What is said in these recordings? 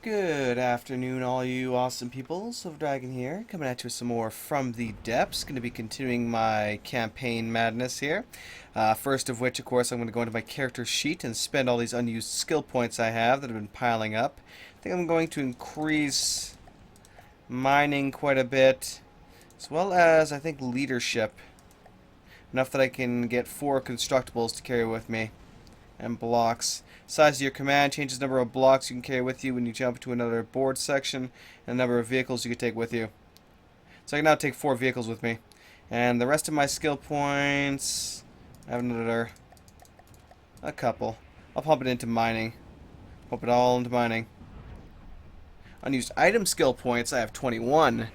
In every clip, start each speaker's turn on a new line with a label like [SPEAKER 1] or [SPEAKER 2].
[SPEAKER 1] Good afternoon, all you awesome people. Silver Dragon here, coming at you with some more From the Depths. Going to be continuing my campaign madness here. First of which, of course, I'm going to go into my character sheet and spend all these unused skill points I have that have been piling up. I think I'm going to increase mining quite a bit, as well as, I think, leadership. Enough that I can get 4 constructibles to carry with me. And blocks. Size of your command changes the number of blocks you can carry with you when you jump to another board section, and the number of vehicles you can take with you. So I can now take 4 vehicles with me. And the rest of my skill points, I have a couple. I'll pump it into mining. Pump it all into mining. Unused item skill points, I have 21,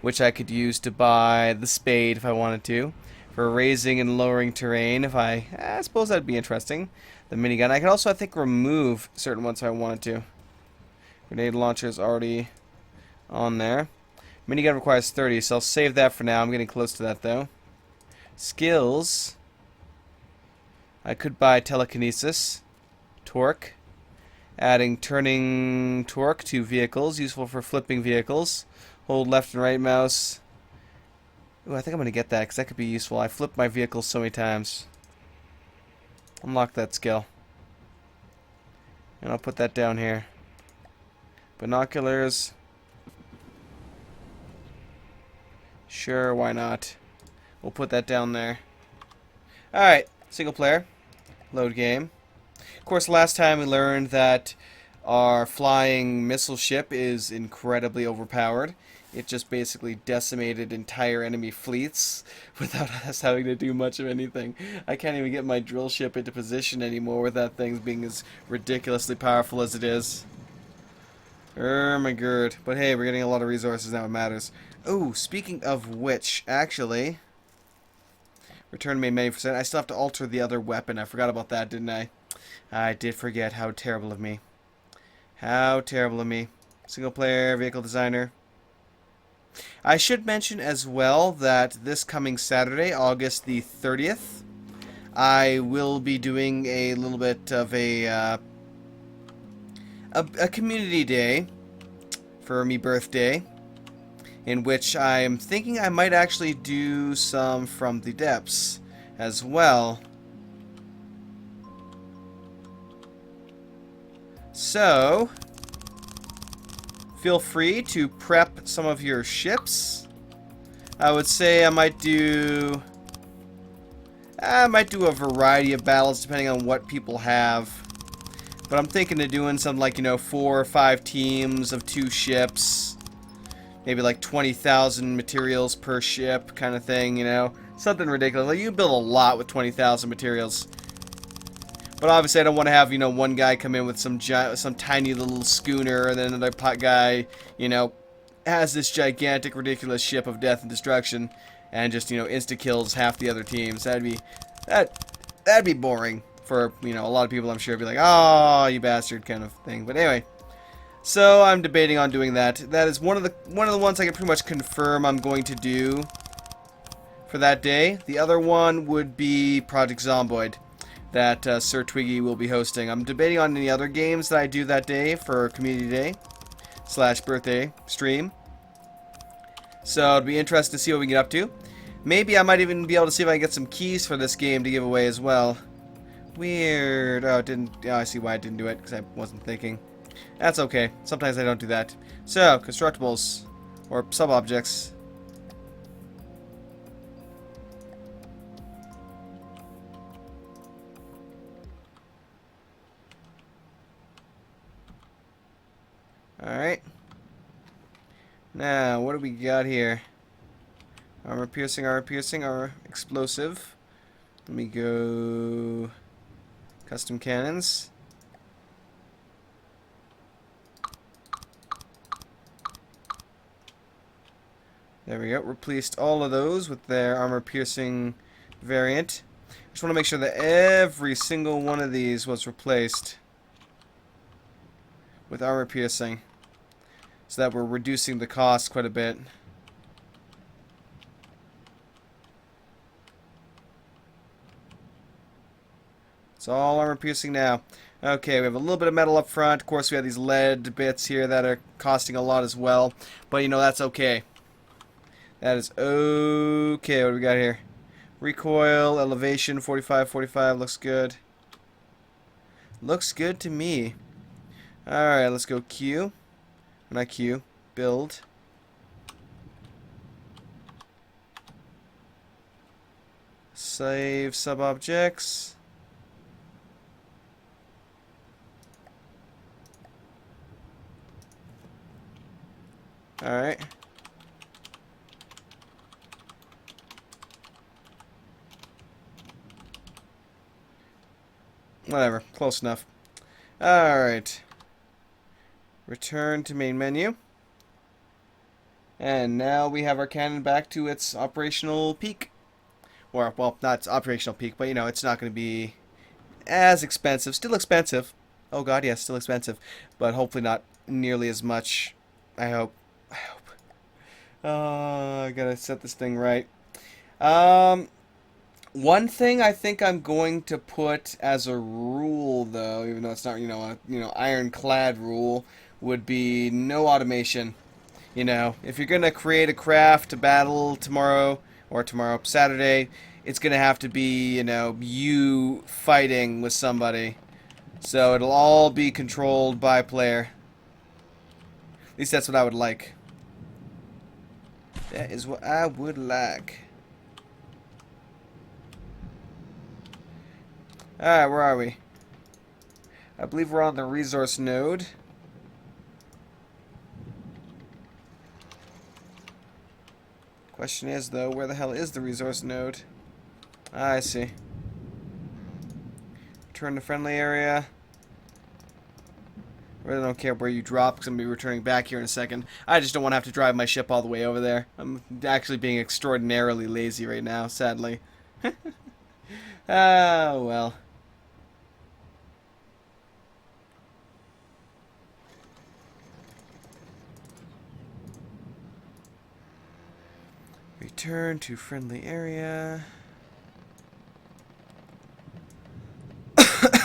[SPEAKER 1] which I could use to buy the spade if I wanted to. For raising and lowering terrain, I suppose that'd be interesting. The minigun. I could also, I think, remove certain ones if I wanted to. Grenade launcher is already on there. Minigun requires 30, so I'll save that for now. I'm getting close to that, though. Skills. I could buy telekinesis. Torque. Adding turning torque to vehicles. Useful for flipping vehicles. Hold left and right mouse. Ooh, I think I'm going to get that, because that could be useful. I flip my vehicles so many times. Unlock that skill. And I'll put that down here. Binoculars. Sure, why not? We'll put that down there. Alright, single player. Load game. Of course, last time we learned that our flying missile ship is incredibly overpowered. It just basically decimated entire enemy fleets without us having to do much of anything. I can't even get my drill ship into position anymore with that thing being as ridiculously powerful as it is. My god. But hey, we're getting a lot of resources now, it matters. Oh, speaking of which, actually, return made many percent. I still have to alter the other weapon. I forgot about that, didn't I? I did forget. How terrible of me. How terrible of me. Single player, vehicle designer. I should mention as well that this coming Saturday, August the 30th, I will be doing a little bit of a community day for me birthday, in which I am thinking I might actually do some From the Depths as well. So, feel free to prep some of your ships. I would say I might do a variety of battles depending on what people have. But I'm thinking of doing something like, 4 or 5 teams of 2 ships. Maybe like 20,000 materials per ship kind of thing, Something ridiculous. Like, you build a lot with 20,000 materials. But obviously I don't want to have, one guy come in with some tiny little schooner, and then another guy, has this gigantic, ridiculous ship of death and destruction, and just, insta-kills half the other teams. That'd be boring for, a lot of people, I'm sure. Be like, oh, you bastard kind of thing. But anyway, so I'm debating on doing that. That is one of the ones I can pretty much confirm I'm going to do for that day. The other one would be Project Zomboid, that Sir Twiggy will be hosting. I'm debating on any other games that I do that day for Community Day / birthday stream. So it'd be interesting to see what we get up to. Maybe I might even be able to see if I can get some keys for this game to give away as well. Weird. Oh, it didn't. Oh, I see why I didn't do it, because I wasn't thinking. That's okay. Sometimes I don't do that. So, constructibles, or sub-objects. Alright. Now, what do we got here? Armor piercing, armor explosive. Let me go... Custom cannons. There we go. Replaced all of those with their armor piercing variant. Just want to make sure that every single one of these was replaced with armor piercing, so that we're reducing the cost quite a bit. It's all armor piercing now. Okay, we have a little bit of metal up front. Of course, we have these lead bits here that are costing a lot as well. But, you know, that's okay. That is okay. What do we got here? Recoil, elevation, 45, 45. Looks good. Looks good to me. Alright, let's go Q. Not Q. Build. Save sub-objects. Alright. Whatever. Close enough. Alright. Return to main menu. And now we have our cannon back to its operational peak. Or, well, not its operational peak, but, you know, it's not going to be as expensive. Still expensive. Oh, God, yes, still expensive. But hopefully not nearly as much. I hope. I hope. I gotta set this thing right. One thing I think I'm going to put as a rule, though, even though it's not, a ironclad rule, would be no automation. You know, if you're gonna create a craft to battle tomorrow or Saturday, it's gonna have to be, you fighting with somebody. So it'll all be controlled by player. At least that's what I would like. That is what I would like. Alright, where are we? I believe we're on the resource node. Question is, though, where the hell is the resource node? Ah, I see. Return to friendly area. Really don't care where you drop, because I'm going to be returning back here in a second. I just don't want to have to drive my ship all the way over there. I'm actually being extraordinarily lazy right now, sadly. Ah, well. Return to friendly area.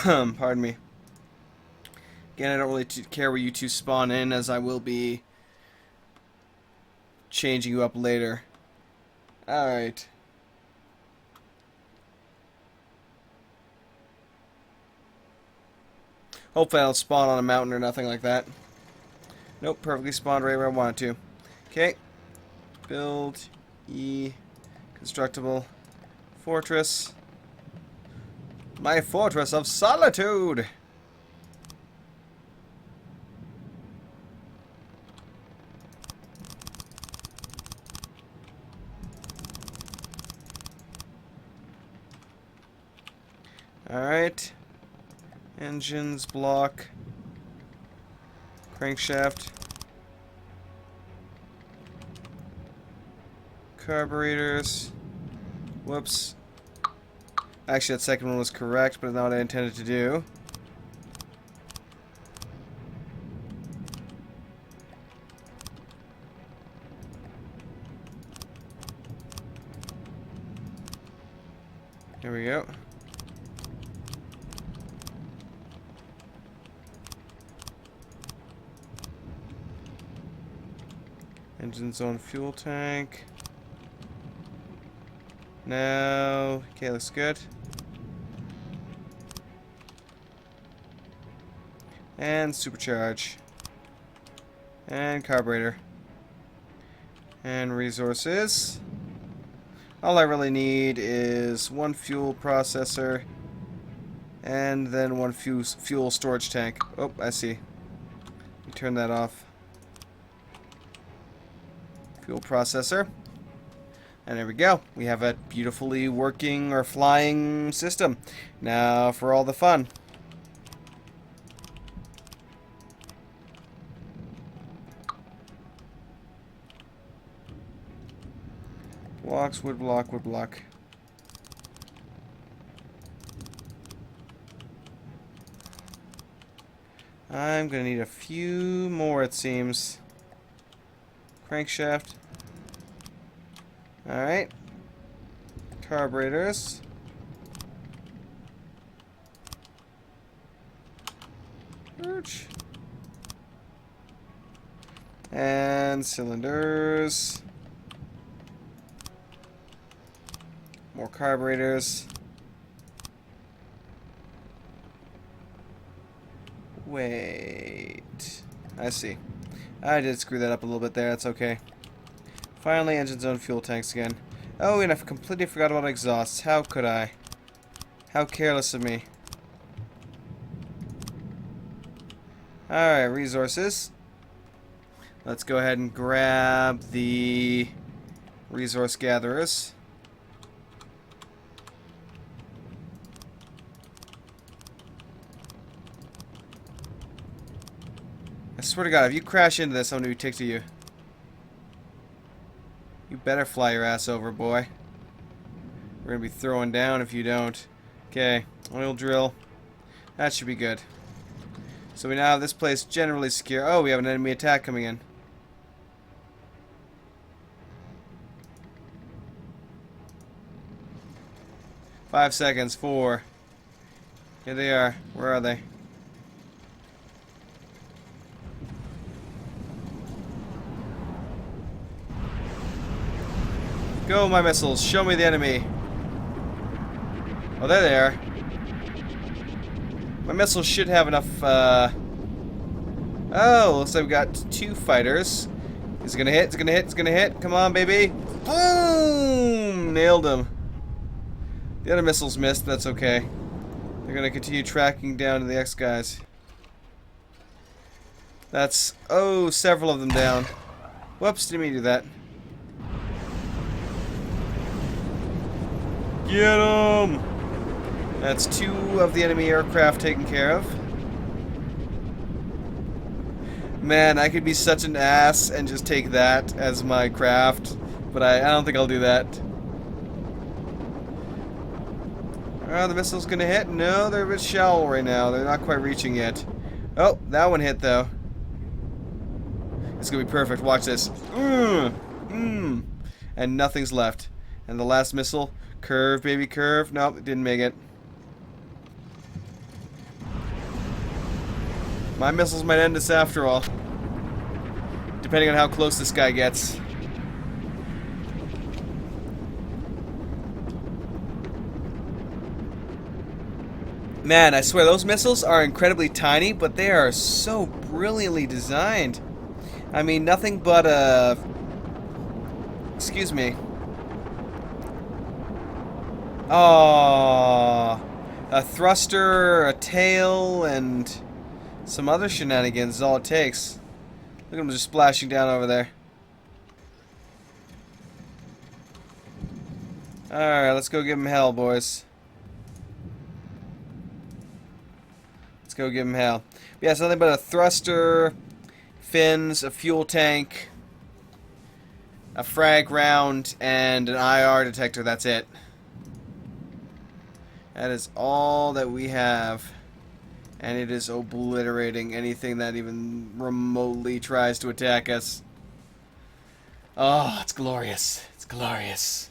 [SPEAKER 1] Pardon me. Again, I don't really care where you two spawn in, as I will be changing you up later. Alright. Hopefully I don't spawn on a mountain or nothing like that. Nope, perfectly spawned right where I wanted to. Okay. Build. E. Constructible. Fortress. My fortress of solitude! Alright. Engines, block. Crankshaft. Carburetors. Whoops. Actually, that second one was correct, but not what I intended to do. Here we go. Engine zone fuel tank. Now, okay, looks good. And supercharge. And carburetor. And resources. All I really need is one fuel processor. And then one fuel storage tank. Oh, I see. Let me turn that off. Fuel processor. And there we go. We have a beautifully working or flying system. Now for all the fun. Blocks, wood block, wood block. I'm gonna need a few more, it seems. Crankshaft. Alright. Carburetors. Charge. And cylinders. More carburetors. Wait. I see. I did screw that up a little bit there. That's okay. Finally, engine zone fuel tanks again. Oh, and I completely forgot about exhausts. How could I? How careless of me. Alright, resources. Let's go ahead and grab the resource gatherers. I swear to God, if you crash into this, I'm gonna be ticked at you. You better fly your ass over, boy. We're gonna be throwing down if you don't. Okay, oil drill. That should be good. So we now have this place generally secure. Oh, we have an enemy attack coming in. Five seconds. 4. Here they are. Where are they? Go, my missiles. Show me the enemy. Oh, there they are. My missiles should have enough, Oh, looks like we got 2 fighters. Is it gonna hit? Is it gonna hit? It's gonna hit. Come on, baby. Boom! Nailed him. The other missiles missed. That's okay. They're gonna continue tracking down to the X guys. That's... Oh, several of them down. Whoops, didn't mean to do that. Get him! That's 2 of the enemy aircraft taken care of. Man, I could be such an ass and just take that as my craft, but I don't think I'll do that. Are the missiles gonna hit? No, they're a bit shallow right now. They're not quite reaching yet. Oh, that one hit though. It's gonna be perfect. Watch this. And nothing's left. And the last missile, curve, baby, curve. Nope, it didn't make it. My missiles might end us after all. Depending on how close this guy gets. Man, I swear those missiles are incredibly tiny, but they are so brilliantly designed. I mean, nothing but a... Excuse me. Oh, a thruster, a tail, and some other shenanigans is all it takes. Look at them just splashing down over there. Alright, let's go give them hell, boys. Let's go give them hell. Yeah, it's nothing but a thruster, fins, a fuel tank, a frag round, and an IR detector. That's it. That is all that we have. And it is obliterating anything that even remotely tries to attack us. Oh, it's glorious. It's glorious.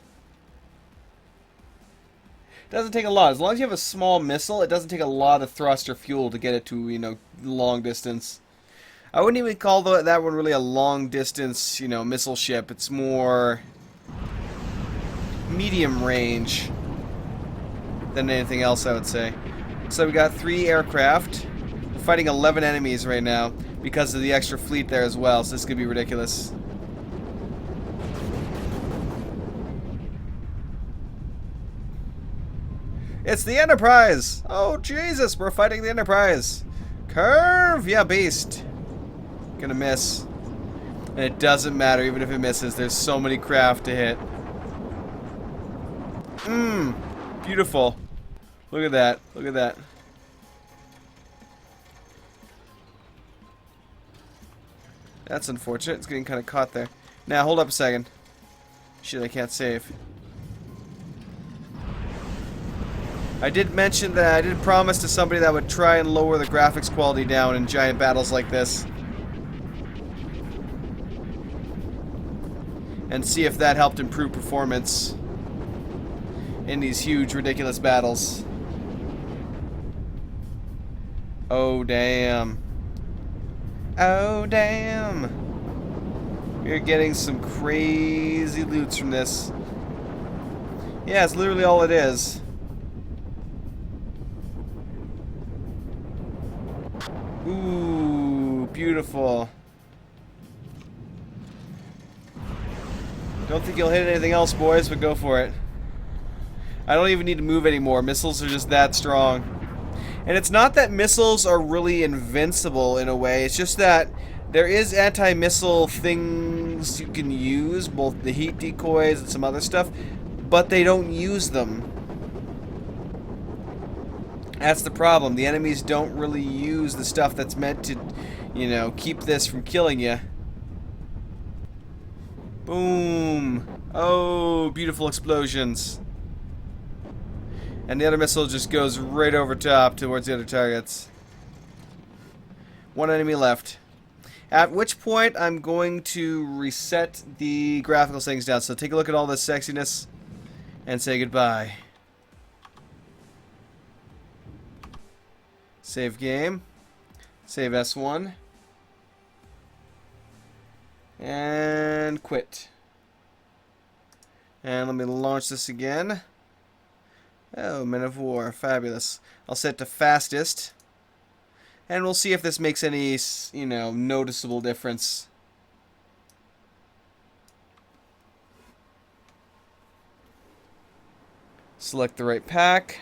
[SPEAKER 1] It doesn't take a lot. As long as you have a small missile, it doesn't take a lot of thrust or fuel to get it to, you know, long distance. I wouldn't even call that one really a long distance, you know, missile ship. It's more medium range than anything else, I would say. So we got 3 aircraft. We're fighting 11 enemies right now because of the extra fleet there as well, so this could be ridiculous. It's the Enterprise! Oh, Jesus, we're fighting the Enterprise. Curve! Yeah, beast. Gonna miss. And it doesn't matter, even if it misses. There's so many craft to hit. Beautiful. Look at that. Look at that. That's unfortunate. It's getting kind of caught there. Now, hold up a second. Shit, I can't save. I did mention that I did promise to somebody that I would try and lower the graphics quality down in giant battles like this. And see if that helped improve performance in these huge, ridiculous battles. Oh, damn. Oh, damn. We're getting some crazy loots from this. Yeah, it's literally all it is. Ooh, beautiful. Don't think you'll hit anything else, boys, but go for it. I don't even need to move anymore. Missiles are just that strong. And it's not that missiles are really invincible in a way. It's just that there is anti-missile things you can use, both the heat decoys and some other stuff, but they don't use them. That's the problem. The enemies don't really use the stuff that's meant to, you know, keep this from killing you. Boom. Oh, beautiful explosions. And the other missile just goes right over top towards the other targets. One enemy left. At which point, I'm going to reset the graphical settings down. So take a look at all this sexiness and say goodbye. Save game. Save S1. And quit. And let me launch this again. Oh, Men of War. Fabulous. I'll set to fastest. And we'll see if this makes any, you know, noticeable difference. Select the right pack.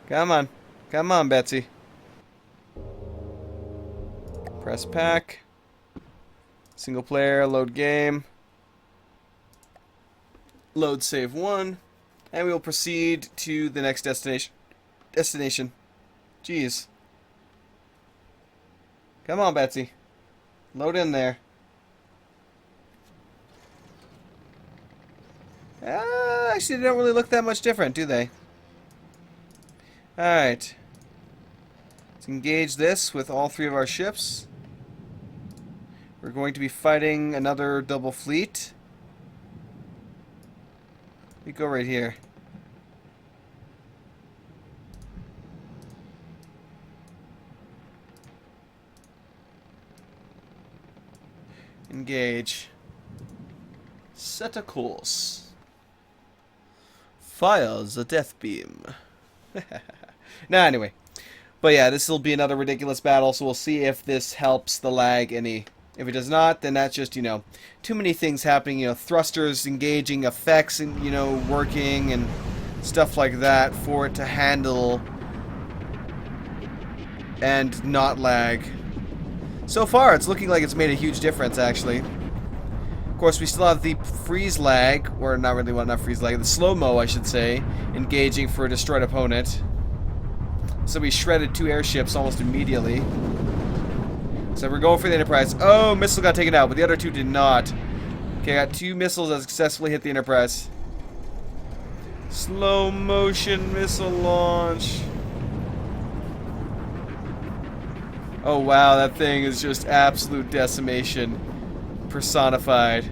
[SPEAKER 1] Come on. Come on, Betsy. Press pack. Single player, load game. Load save 1. And we will proceed to the next destination. Jeez. Come on, Betsy. Load in there. Actually, they don't really look that much different, do they? Alright. Let's engage this with all 3 of our ships. We're going to be fighting another double fleet. We go right here. Engage. Set a course. Fire the death beam. Nah, anyway. But yeah, this will be another ridiculous battle, so we'll see if this helps the lag any. If it does not, then that's just, you know, too many things happening. You know, thrusters engaging, effects, and, you know, working, and stuff like that for it to handle and not lag. So far, it's looking like it's made a huge difference, actually. Of course, we still have the freeze lag, or not really, well, not freeze lag, the slow-mo, I should say, engaging for a destroyed opponent. So we shredded 2 airships almost immediately. So we're going for the Enterprise. Oh, missile got taken out, but the other 2 did not. Okay, I got 2 missiles that successfully hit the Enterprise. Slow motion missile launch. Oh wow, that thing is just absolute decimation personified.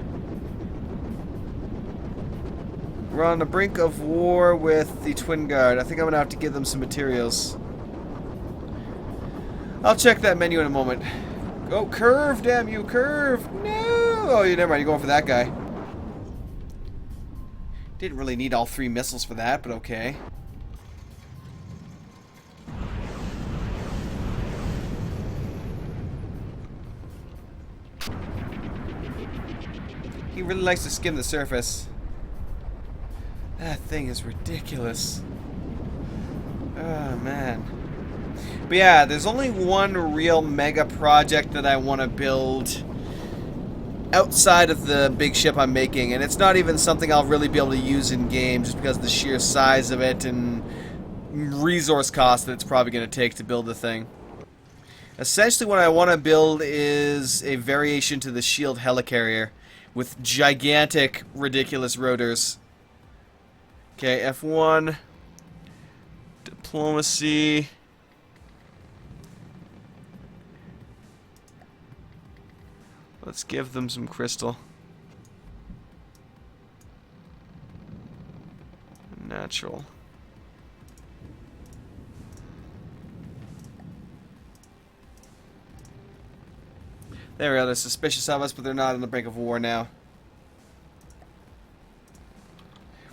[SPEAKER 1] We're on the brink of war with the Twin Guard. I think I'm gonna have to give them some materials. I'll check that menu in a moment. Oh, curve, damn you, curve! No! Oh, you never mind, you're going for that guy. Didn't really need all 3 missiles for that, but okay. He really likes to skim the surface. That thing is ridiculous. Oh, man. But yeah, there's only one real mega project that I want to build outside of the big ship I'm making, and it's not even something I'll really be able to use in game just because of the sheer size of it and resource cost that it's probably going to take to build the thing. Essentially what I want to build is a variation to the Shield helicarrier with gigantic, ridiculous rotors. Okay, F1, diplomacy. Let's give them some crystal. Natural. There we go. They're suspicious of us, but they're not on the brink of war now.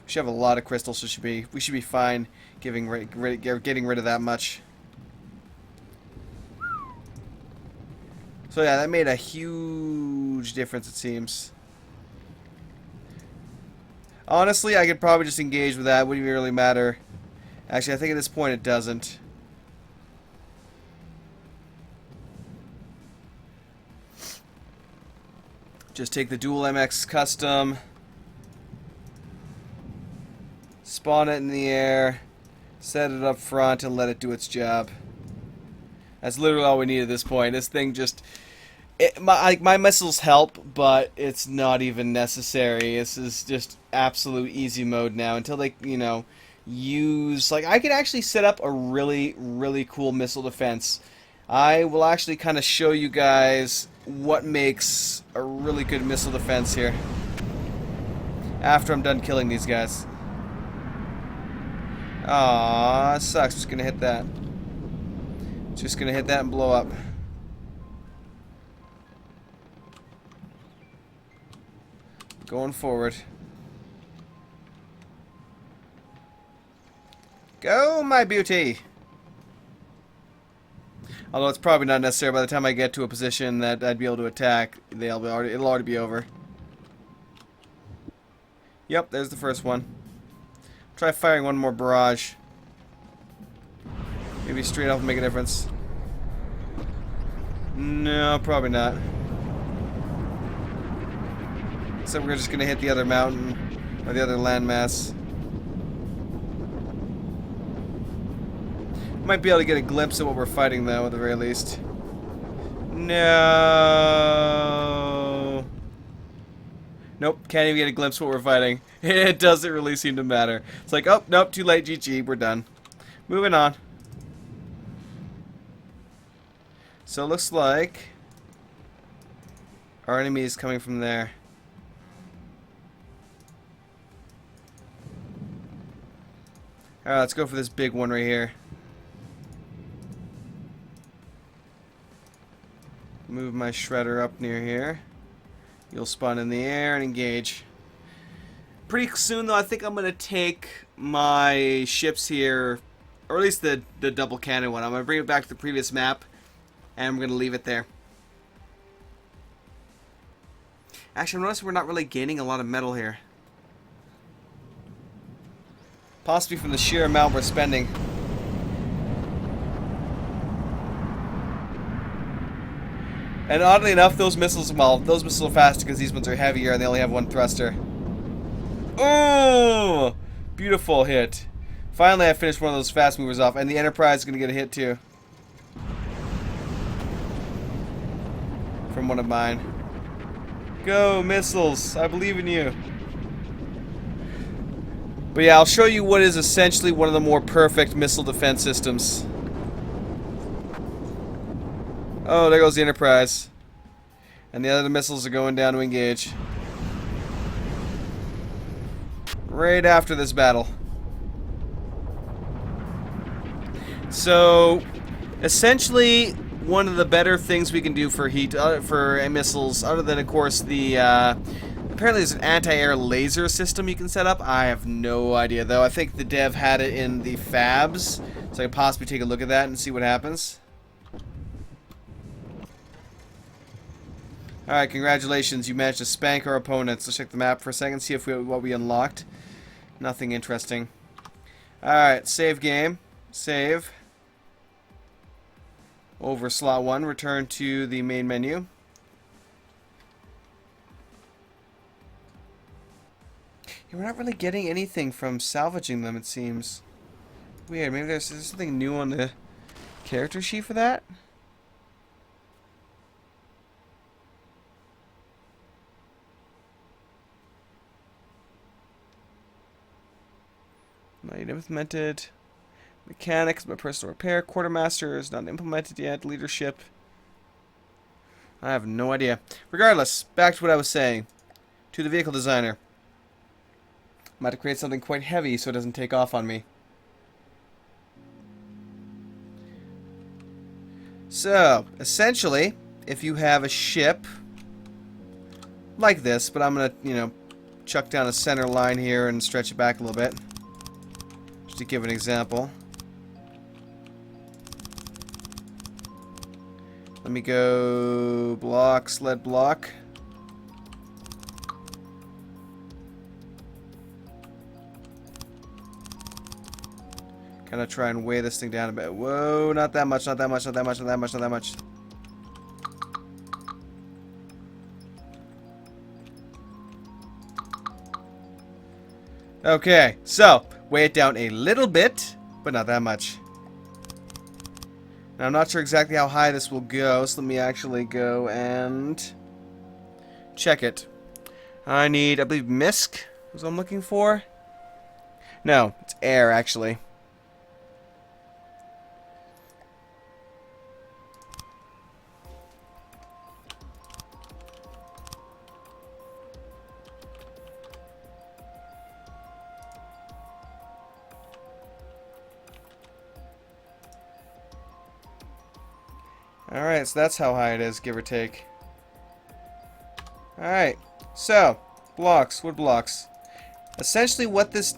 [SPEAKER 1] We should have a lot of crystals, so we should be fine getting rid of that much. So yeah, that made a huge difference, it seems. Honestly, I could probably just engage with that. Wouldn't even really matter. Actually, I think at this point it doesn't. Just take the dual MX custom. Spawn it in the air. Set it up front and let it do its job. That's literally all we need at this point. This thing just... my missiles help, but it's not even necessary. This is just absolute easy mode now until they, you know, use... Like, I could actually set up a really, really cool missile defense. I will actually kind of show you guys what makes a really good missile defense here after I'm done killing these guys. Aww, sucks. Just gonna hit that. Just gonna hit that and blow up. Going forward. Go, my beauty! Although it's probably not necessary. By the time I get to a position that I'd be able to attack, it'll already be over. Yep, there's the first one. Try firing one more barrage. Maybe straight off will make a difference. No, probably not. So we're just gonna hit the other mountain, or the other landmass. Might be able to get a glimpse of what we're fighting, though, at the very least. No. Nope, can't even get a glimpse of what we're fighting. It doesn't really seem to matter. It's like, oh, nope, too late, GG, we're done. Moving on. So it looks like our enemy is coming from there. Alright, let's go for this big one right here. Move my shredder up near here. You'll spawn in the air and engage. Pretty soon, though, I think I'm going to take my ships here, or at least the double cannon one. I'm going to bring it back to the previous map, and I'm going to leave it there. Actually, I'm noticing we're not really gaining a lot of metal here. Possibly from the sheer amount we're spending. And oddly enough, those missiles, well, those missiles are faster because these ones are heavier and they only have one thruster. Oh! Beautiful hit. Finally, I finished one of those fast movers off, and the Enterprise is going to get a hit too. From one of mine. Go, missiles! I believe in you. But yeah, I'll show you what is essentially one of the more perfect missile defense systems. Oh, there goes the Enterprise. And the other missiles are going down to engage. Right after this battle. So, essentially, one of the better things we can do for missiles, other than, of course, the... apparently there's an anti-air laser system you can set up. I have no idea, though. I think the dev had it in the fabs, so I can possibly take a look at that and see what happens. Alright, congratulations. You managed to spank our opponents. Let's check the map for a second, see if what we unlocked. Nothing interesting. Alright, save game. Save. Over slot 1, return to the main menu. Yeah, we're not really getting anything from salvaging them, it seems. Weird, maybe there's something new on the character sheet for that? Not yet implemented. Mechanics, my personal repair. Quartermaster is not implemented yet. Leadership. I have no idea. Regardless, back to what I was saying. To the vehicle designer. I'm about to create something quite heavy so it doesn't take off on me. So, essentially, if you have a ship like this, but I'm gonna, chuck down a center line here and stretch it back a little bit, just to give an example. Let me go block, sled block. Kind of try and weigh this thing down a bit. Whoa, not that much, not that much, not that much, not that much, not that much. Okay, so weigh it down a little bit, but not that much. Now, I'm not sure exactly how high this will go, so let me actually go and check it. I need, I believe, misc is what I'm looking for. No, it's air, actually. Alright, so that's how high it is, give or take. Alright, so, blocks, wood blocks. Essentially what this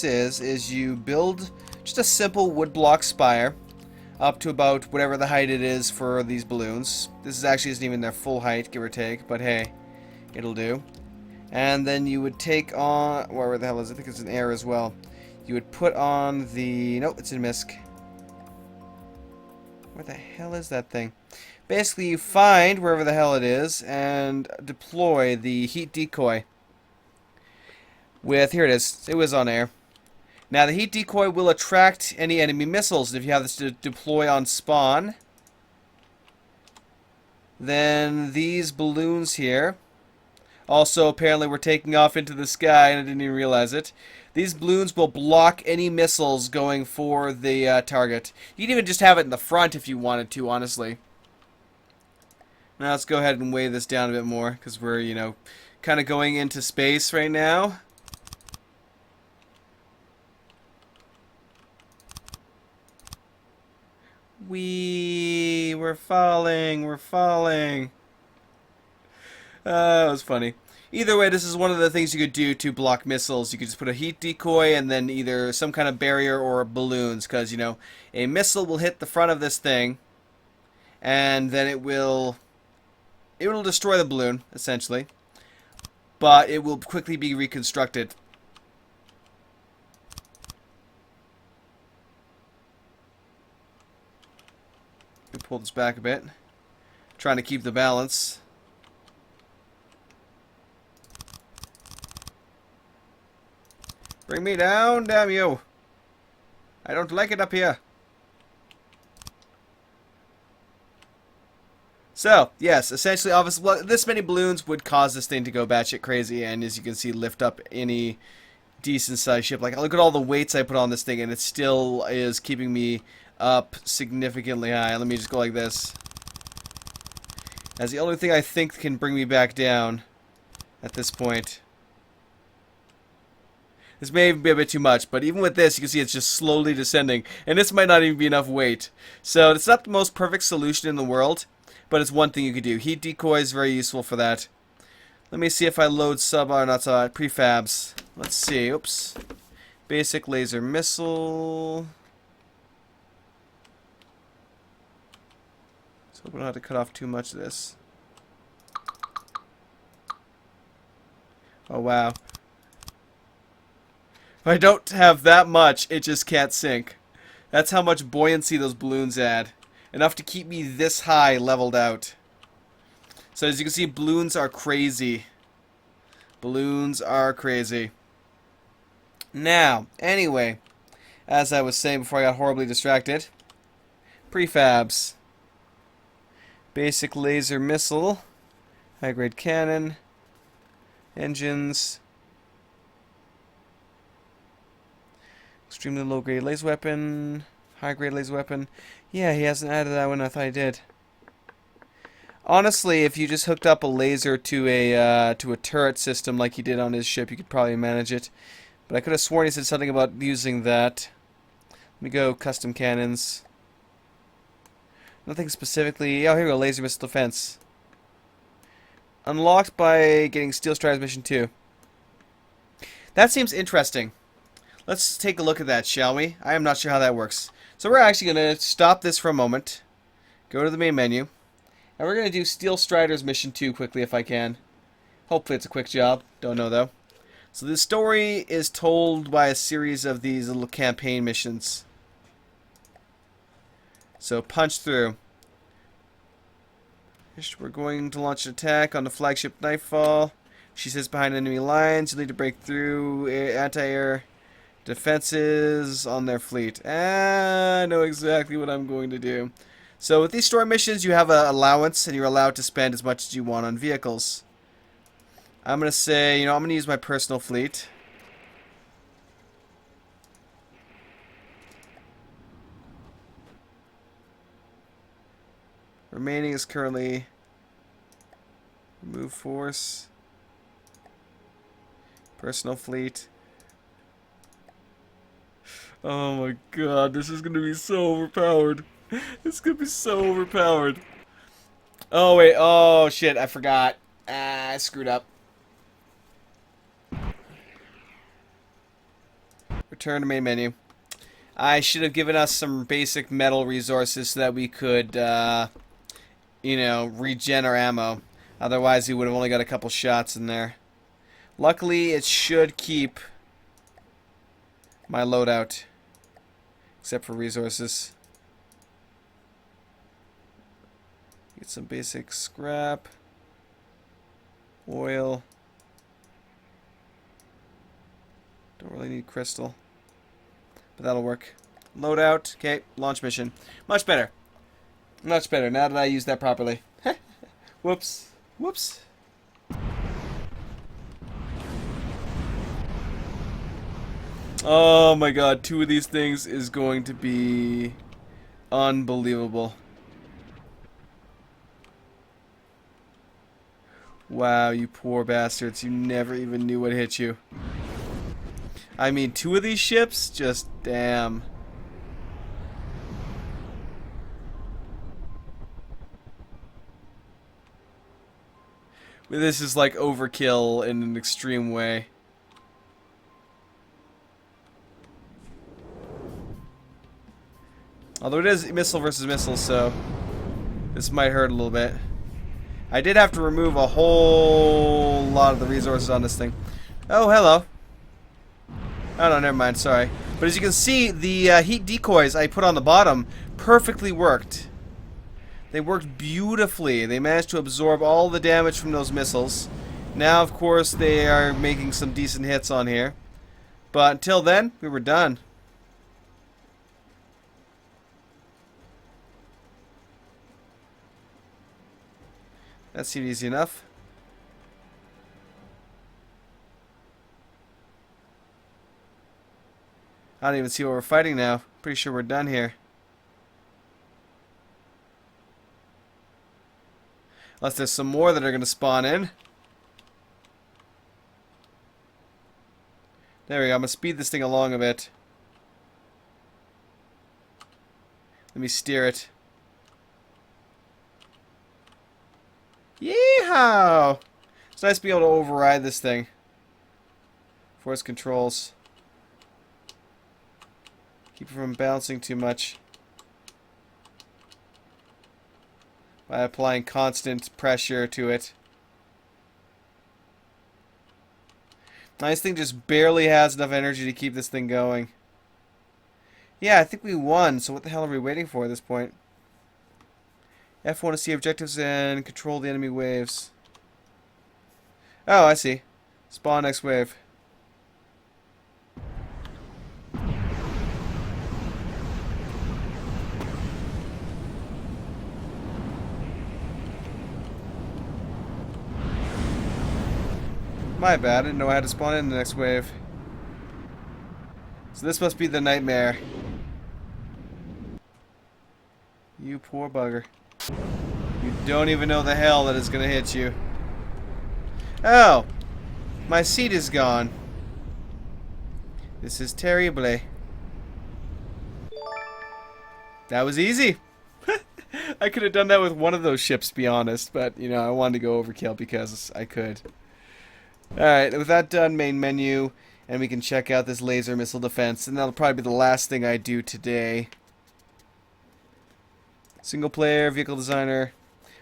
[SPEAKER 1] is you build just a simple wood block spire up to about whatever the height it is for these balloons. This actually isn't even their full height, give or take, but hey, it'll do. And then you would take on, where the hell is it? I think it's in air as well. You would put on the, nope, it's in misc. Where the hell is that thing? Basically, you find wherever the hell it is and deploy the heat decoy. With, here it is, it was on air. Now, the heat decoy will attract any enemy missiles. If you have this to deploy on spawn, then these balloons here, also apparently we're taking off into the sky and I didn't even realize it. These balloons will block any missiles going for the target. You can even just have it in the front if you wanted to, honestly. Now let's go ahead and weigh this down a bit more, because we're, kind of going into space right now. We're falling, we're falling. That was funny. Either way, this is one of the things you could do to block missiles. You could just put a heat decoy and then either some kind of barrier or balloons, because, a missile will hit the front of this thing, and then it will destroy the balloon, essentially, but it will quickly be reconstructed. Let me pull this back a bit, trying to keep the balance. Bring me down, damn you! I don't like it up here. So, yes, essentially, obviously, well, this many balloons would cause this thing to go batshit crazy, and as you can see, lift up any decent-sized ship. Like, look at all the weights I put on this thing, and it still is keeping me up significantly high. Let me just go like this. That's the only thing I think can bring me back down at this point. This may even be a bit too much, but even with this, you can see it's just slowly descending, and this might not even be enough weight. So it's not the most perfect solution in the world, but it's one thing you could do. Heat decoy is very useful for that. Let me see if I load prefabs. Let's see. Oops. Basic laser missile. So we don't have to cut off too much of this. Oh wow. If I don't have that much, it just can't sink. That's how much buoyancy those balloons add. Enough to keep me this high leveled out. So as you can see, balloons are crazy. Balloons are crazy. Now, anyway, as I was saying before I got horribly distracted, prefabs. Basic laser missile, high-grade cannon, engines, extremely low-grade laser weapon, high-grade laser weapon. Yeah, he hasn't added that one. I thought he did. Honestly, if you just hooked up a laser to a turret system like he did on his ship, you could probably manage it. But I could have sworn he said something about using that. Let me go custom cannons. Nothing specifically. Oh, here we go. Laser missile defense. Unlocked by getting Steel Strider's mission 2. That seems interesting. Let's take a look at that, shall we? I am not sure how that works. So we're actually going to stop this for a moment. Go to the main menu. And we're going to do Steel Strider's mission 2 quickly if I can. Hopefully it's a quick job. Don't know though. So the story is told by a series of these little campaign missions. So punch through. We're going to launch an attack on the flagship Nightfall. She sits behind enemy lines. You need to break through anti-air defenses on their fleet. I know exactly what I'm going to do. So with these story missions, you have an allowance, and you're allowed to spend as much as you want on vehicles. I'm going to say, I'm going to use my personal fleet. Remaining is currently remove force, personal fleet. Oh my god, this is gonna be so overpowered. This is gonna be so overpowered. Oh wait, oh shit, I forgot. I screwed up. Return to main menu. I should have given us some basic metal resources so that we could regen our ammo. Otherwise, we would have only got a couple shots in there. Luckily, it should keep my loadout. Except for resources. Get some basic scrap. Oil. Don't really need crystal. But that'll work. Loadout. Okay, launch mission. Much better. Much better, now that I use that properly. Whoops. Whoops. Oh my god, 2 of these things is going to be unbelievable. Wow, you poor bastards. You never even knew what hit you. I mean, 2 of these ships? Just damn. This is like overkill in an extreme way. Although it is missile versus missile, so this might hurt a little bit. I did have to remove a whole lot of the resources on this thing. Oh, hello. Oh, no, never mind, sorry. But as you can see, the heat decoys I put on the bottom perfectly worked. They worked beautifully. They managed to absorb all the damage from those missiles. Now, of course, they are making some decent hits on here. But until then, we were done. That seemed easy enough. I don't even see what we're fighting now. Pretty sure we're done here. Unless there's some more that are going to spawn in. There we go. I'm going to speed this thing along a bit. Let me steer it. Yeehaw! It's nice to be able to override this thing. Force controls. Keep it from bouncing too much. By applying constant pressure to it. Nice thing just barely has enough energy to keep this thing going. Yeah, I think we won, so what the hell are we waiting for at this point? F1 to see objectives and control the enemy waves. Oh, I see. Spawn next wave. My bad, I didn't know I had to spawn in the next wave. So this must be the nightmare. You poor bugger. You don't even know the hell that is going to hit you. Oh! My seat is gone. This is terrible. That was easy. I could have done that with one of those ships, to be honest, but, you know, I wanted to go overkill because I could. Alright, with that done, main menu, and we can check out this laser missile defense, and that'll probably be the last thing I do today. Single player, vehicle designer.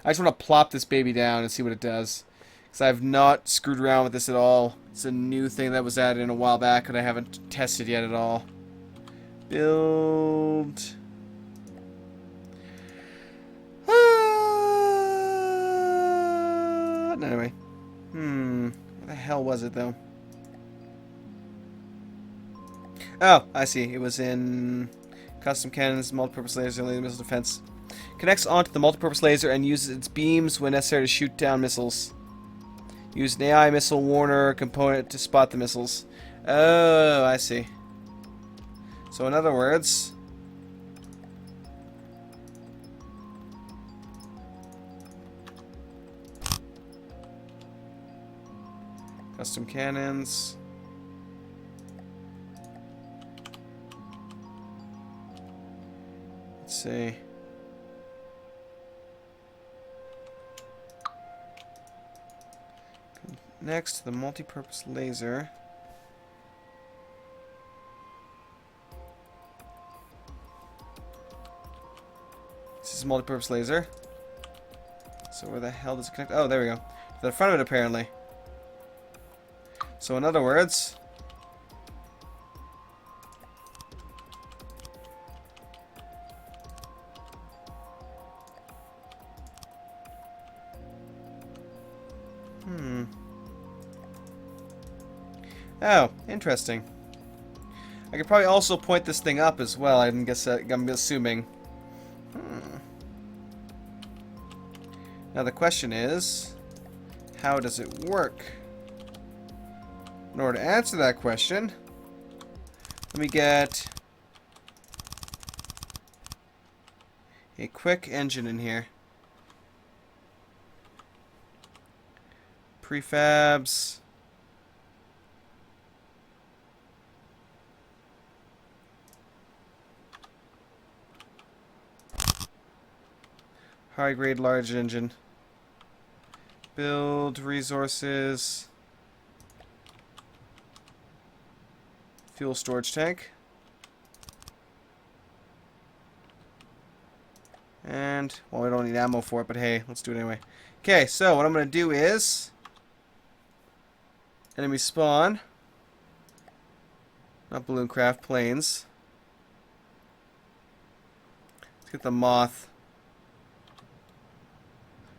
[SPEAKER 1] I just want to plop this baby down and see what it does. Because I've not screwed around with this at all. It's a new thing that was added in a while back and I haven't tested yet at all. Build. Anyway. What the hell was it though? Oh, I see. It was in custom cannons, multi-purpose laser, laser missile defense. Connects onto the multi-purpose laser and uses its beams when necessary to shoot down missiles. Use an AI missile warner component to spot the missiles. Oh, I see. So in other words, custom cannons. Let's see. Next, the multi-purpose laser. This is a multi-purpose laser. So where the hell does it connect? Oh, there we go. To the front of it, apparently. So in other words, oh, interesting. I could probably also point this thing up as well. I'm assuming. Now the question is, how does it work? In order to answer that question, let me get a quick engine in here. Prefabs. High grade large engine. Build resources. Fuel storage tank. And, well, we don't need ammo for it, but hey, let's do it anyway. Okay, so what I'm going to do is enemy spawn. Not balloon craft, planes. Let's get the moth.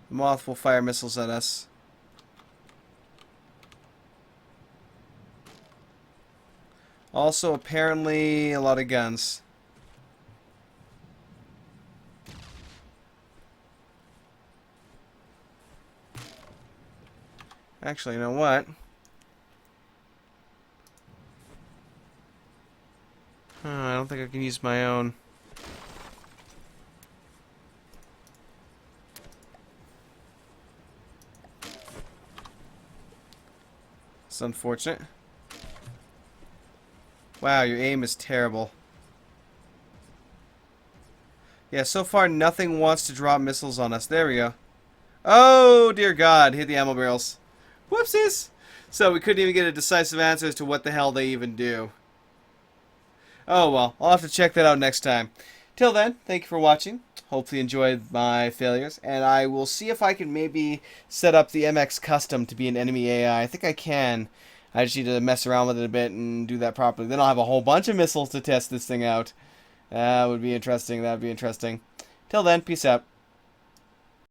[SPEAKER 1] The moth will fire missiles at us. Also, apparently, a lot of guns. Actually, you know what? I don't think I can use my own. It's unfortunate. Wow, your aim is terrible. Yeah, so far nothing wants to drop missiles on us. There we go. Oh, dear God. Hit the ammo barrels. Whoopsies. So we couldn't even get a decisive answer as to what the hell they even do. Oh, well. I'll have to check that out next time. Till then, thank you for watching. Hopefully you enjoyed my failures. And I will see if I can maybe set up the MX Custom to be an enemy AI. I think I can. I just need to mess around with it a bit and do that properly. Then I'll have a whole bunch of missiles to test this thing out. That would be interesting. That would be interesting. Till then, peace out.